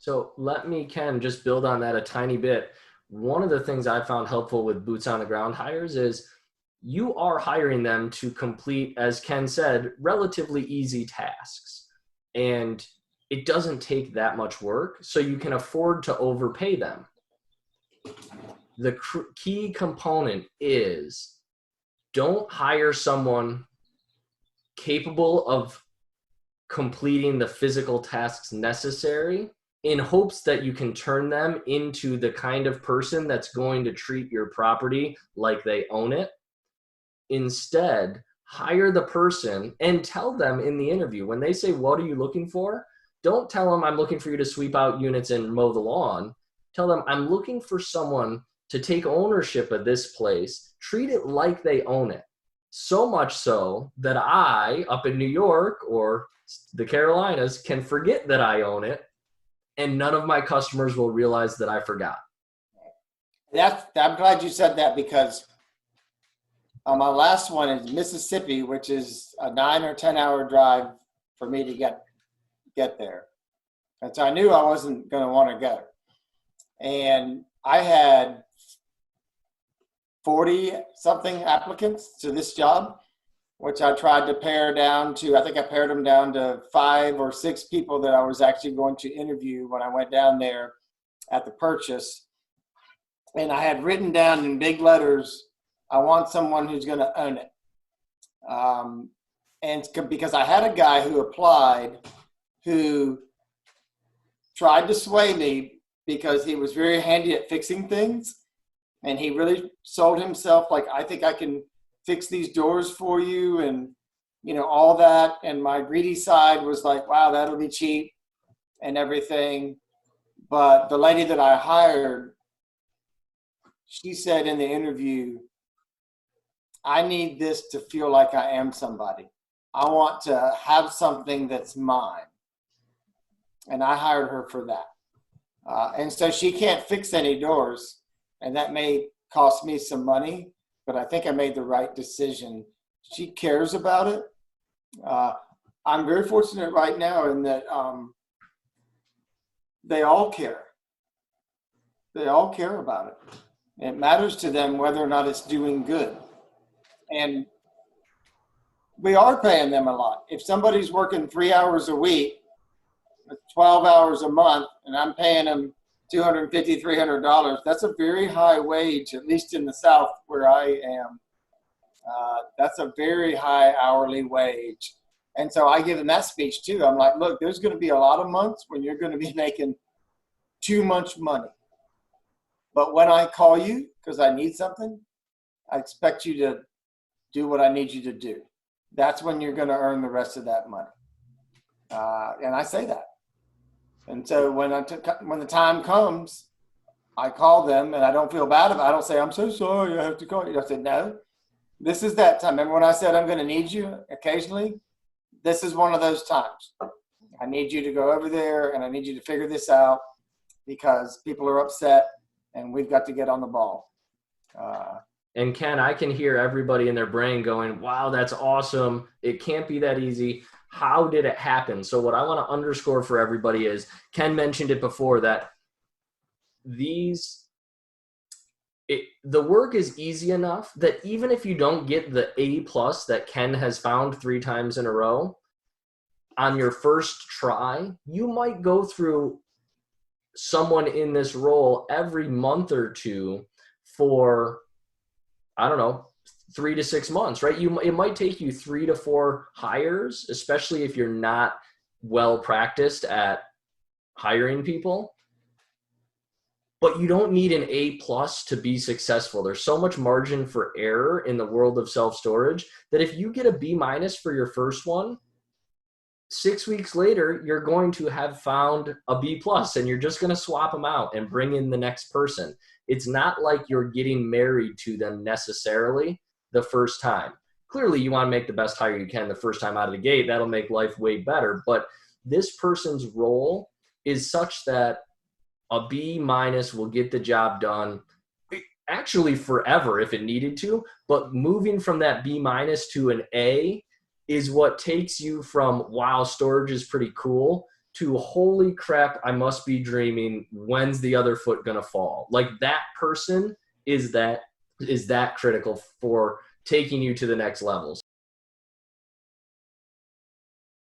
So let me, Ken, just build on that a tiny bit. One of the things I found helpful with boots on the ground hires is you are hiring them to complete, as Ken said, relatively easy tasks. And it doesn't take that much work, so you can afford to overpay them. The key component is don't hire someone capable of completing the physical tasks necessary in hopes that you can turn them into the kind of person that's going to treat your property like they own it. Instead, hire the person and tell them in the interview when they say, "What are you looking for?" Don't tell them, "I'm looking for you to sweep out units and mow the lawn." Tell them, "I'm looking for someone to take ownership of this place, treat it like they own it. So much so that I, up in New York or the Carolinas, can forget that I own it, and none of my customers will realize that I forgot." I'm glad you said that, because my last one is Mississippi, which is a 9 or 10 hour drive for me to get there. And so I knew I wasn't going to want to go. And I had 40 something applicants to this job, which I tried to pare down to, I think I pared them down to 5 or 6 people that I was actually going to interview when I went down there at the purchase. And I had written down in big letters, I want someone who's going to own it. And because I had a guy who applied who tried to sway me because he was very handy at fixing things. And he really sold himself like, "I think I can fix these doors for you," and, all that. And my greedy side was like, "Wow, that'll be cheap," and everything. But the lady that I hired, she said in the interview, "I need this to feel like I am somebody. I want to have something that's mine." And I hired her for that. And so she can't fix any doors, and that may cost me some money, but I think I made the right decision. She cares about it. I'm very fortunate right now in that they all care. They all care about it. It matters to them whether or not it's doing good. And we are paying them a lot. If somebody's working 3 hours a week, 12 hours a month, and I'm paying them $250, $300, that's a very high wage, at least in the South where I am. That's a very high hourly wage. And so I give them that speech too. I'm like, "Look, there's going to be a lot of months when you're going to be making too much money. But when I call you because I need something, I expect you to do what I need you to do. That's when you're going to earn the rest of that money." And I say that. And so when the time comes, I call them, and I don't feel bad about it. I don't say, "I'm so sorry, I have to call you." I said, "No, this is that time. Remember when I said I'm going to need you occasionally? This is one of those times. I need you to go over there, and I need you to figure this out because people are upset, and we've got to get on the ball." And Ken, I can hear everybody in their brain going, "Wow, that's awesome. It can't be that easy. How did it happen?" So what I want to underscore for everybody is, Ken mentioned it before, that the work is easy enough that even if you don't get the A+ that Ken has found 3 times in a row on your first try, you might go through someone in this role every month or two for, I don't know, 3 to 6 months, right? It might take you 3 to 4 hires, especially if you're not well practiced at hiring people. But you don't need an A+ to be successful. There's so much margin for error in the world of self-storage that if you get a B- for your first one, 6 weeks later, you're going to have found a B+, and you're just going to swap them out and bring in the next person. It's not like you're getting married to them necessarily the first time. Clearly, you want to make the best hire you can the first time out of the gate. That'll make life way better. But this person's role is such that a B- will get the job done actually forever if it needed to. But moving from that B- to an A is what takes you from, wow, storage is pretty cool, to holy crap, I must be dreaming, when's the other foot gonna fall? Like that person is that critical for taking you to the next level.